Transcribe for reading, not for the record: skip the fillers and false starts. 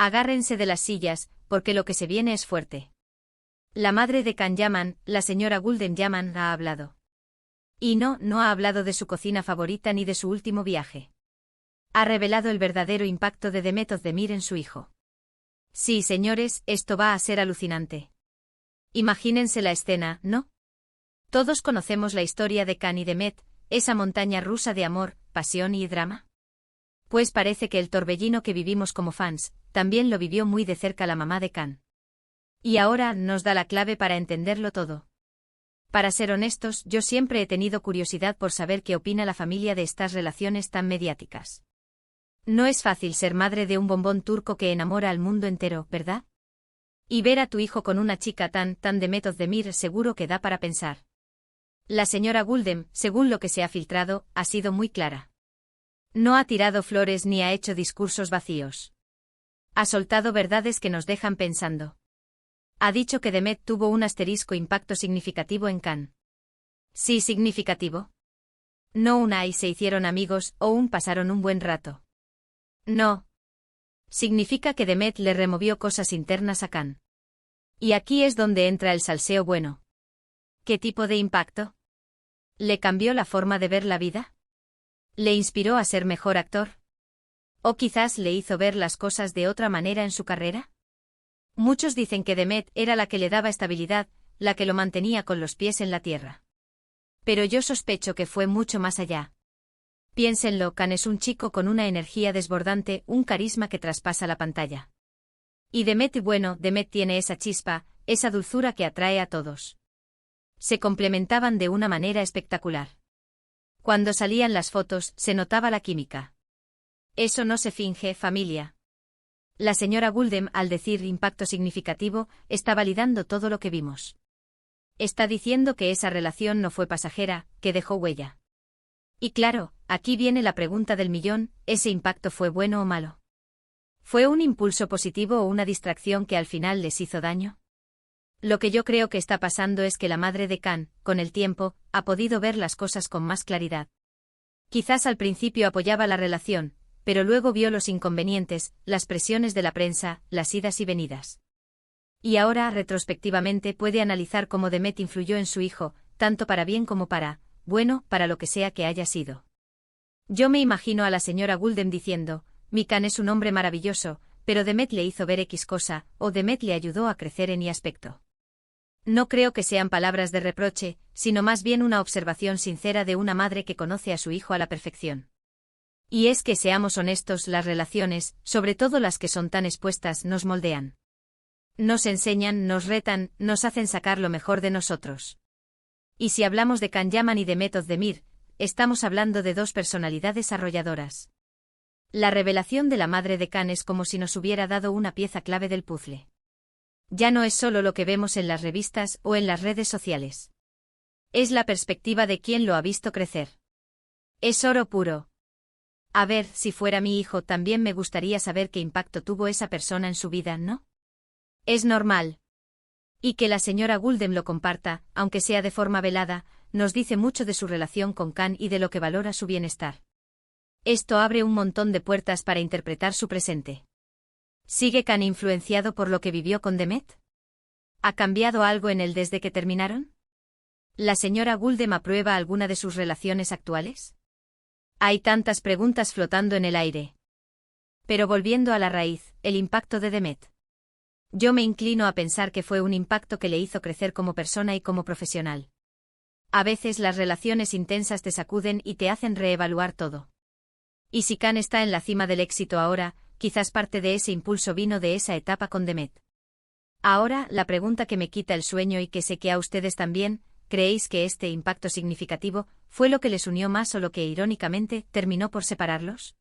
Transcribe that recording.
Agárrense de las sillas, porque lo que se viene es fuerte. La madre de Can Yaman, la señora Gulden Yaman, ha hablado. Y no ha hablado de su cocina favorita ni de su último viaje. Ha revelado el verdadero impacto de Demet Özdemir en su hijo. Sí, señores, esto va a ser alucinante. Imagínense la escena, ¿no? Todos conocemos la historia de Can y Demet, esa montaña rusa de amor, pasión y drama. Pues parece que el torbellino que vivimos como fans, también lo vivió muy de cerca la mamá de Can. Y ahora nos da la clave para entenderlo todo. Para ser honestos, yo siempre he tenido curiosidad por saber qué opina la familia de estas relaciones tan mediáticas. No es fácil ser madre de un bombón turco que enamora al mundo entero, ¿verdad? Y ver a tu hijo con una chica tan Demet Özdemir seguro que da para pensar. La señora Gulden, según lo que se ha filtrado, ha sido muy clara. No ha tirado flores ni ha hecho discursos vacíos. Ha soltado verdades que nos dejan pensando. Ha dicho que Demet tuvo un asterisco impacto significativo en Can. Sí, significativo. No una y se hicieron amigos o pasaron un buen rato. No. Significa que Demet le removió cosas internas a Can. Y aquí es donde entra el salseo bueno. ¿Qué tipo de impacto? ¿Le cambió la forma de ver la vida? ¿Le inspiró a ser mejor actor? ¿O quizás le hizo ver las cosas de otra manera en su carrera? Muchos dicen que Demet era la que le daba estabilidad, la que lo mantenía con los pies en la tierra. Pero yo sospecho que fue mucho más allá. Piénsenlo, Can es un chico con una energía desbordante, un carisma que traspasa la pantalla. Y Demet tiene esa chispa, esa dulzura que atrae a todos. Se complementaban de una manera espectacular. Cuando salían las fotos, se notaba la química. Eso no se finge, familia. La señora Gulden, al decir impacto significativo, está validando todo lo que vimos. Está diciendo que esa relación no fue pasajera, que dejó huella. Y claro, aquí viene la pregunta del millón, ¿ese impacto fue bueno o malo? ¿Fue un impulso positivo o una distracción que al final les hizo daño? Lo que yo creo que está pasando es que la madre de Can, con el tiempo, ha podido ver las cosas con más claridad. Quizás al principio apoyaba la relación, pero luego vio los inconvenientes, las presiones de la prensa, las idas y venidas. Y ahora, retrospectivamente, puede analizar cómo Demet influyó en su hijo, tanto para bien como para lo que sea que haya sido. Yo me imagino a la señora Gulden diciendo, mi Can es un hombre maravilloso, pero Demet le hizo ver X cosa, o Demet le ayudó a crecer en Y aspecto. No creo que sean palabras de reproche, sino más bien una observación sincera de una madre que conoce a su hijo a la perfección. Y es que seamos honestos, las relaciones, sobre todo las que son tan expuestas, nos moldean. Nos enseñan, nos retan, nos hacen sacar lo mejor de nosotros. Y si hablamos de Can Yaman y Demet Özdemir, estamos hablando de dos personalidades arrolladoras. La revelación de la madre de Can es como si nos hubiera dado una pieza clave del puzzle. Ya no es solo lo que vemos en las revistas o en las redes sociales. Es la perspectiva de quien lo ha visto crecer. Es oro puro. A ver, si fuera mi hijo también me gustaría saber qué impacto tuvo esa persona en su vida, ¿no? Es normal. Y que la señora Gulden lo comparta, aunque sea de forma velada, nos dice mucho de su relación con Can y de lo que valora su bienestar. Esto abre un montón de puertas para interpretar su presente. ¿Sigue Can influenciado por lo que vivió con Demet? ¿Ha cambiado algo en él desde que terminaron? ¿La señora Gulden aprueba alguna de sus relaciones actuales? Hay tantas preguntas flotando en el aire. Pero volviendo a la raíz, el impacto de Demet. Yo me inclino a pensar que fue un impacto que le hizo crecer como persona y como profesional. A veces las relaciones intensas te sacuden y te hacen reevaluar todo. Y si Can está en la cima del éxito ahora, quizás parte de ese impulso vino de esa etapa con Demet. Ahora, la pregunta que me quita el sueño y que sé que a ustedes también, ¿creéis que este impacto significativo fue lo que les unió más o lo que irónicamente terminó por separarlos?